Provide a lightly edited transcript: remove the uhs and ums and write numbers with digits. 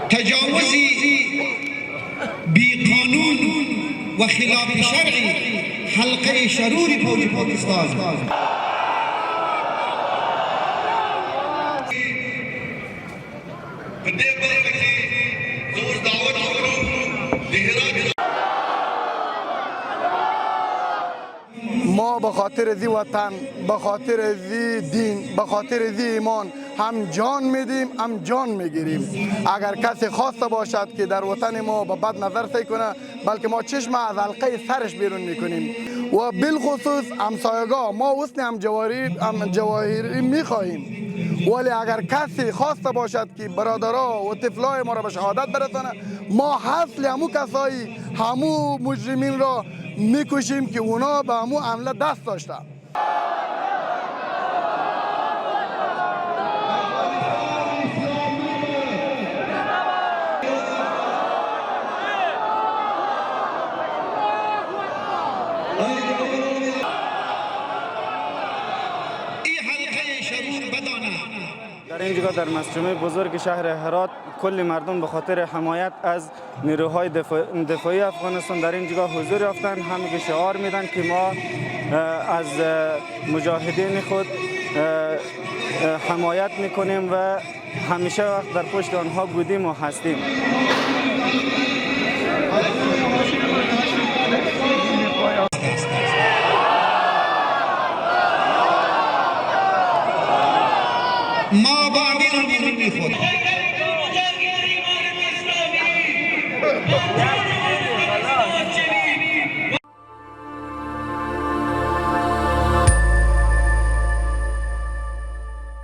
تجاوزی بی قانون و خلاف شرعی حلقه شرور فوج پاکستان ما به خاطر زی وطن، به خاطر زی دین، به خاطر زی ایمان هم جان میدیم هم جان میگیریم. اگر کسی خواسته باشد که در وطن ما به بد نظر سی کنه، بلکه ما چشم از حلقه سرش بیرون میکنیم. و بالخصوص همسایگاه ما حسن هم جواهری میخواهیم. ولی اگر کسی خواسته باشد که برادرها و طفلای ما را به شهادت برسانه، ما حاصل همو کسایی همو مجرمین را میکشیم که اونا به همو عمله دست داشته. در اینجا در مسجد بزرگ شهر هرات کل مردم به خاطر حمایت از نیروهای دفاعی افغانستان در اینجا حضور یافتند. همه شعار میدن که ما از مجاهدین خود حمایت میکنیم و همیشه وقت در پشت آنها بودیم و هستیم. ما با امیر میخوریم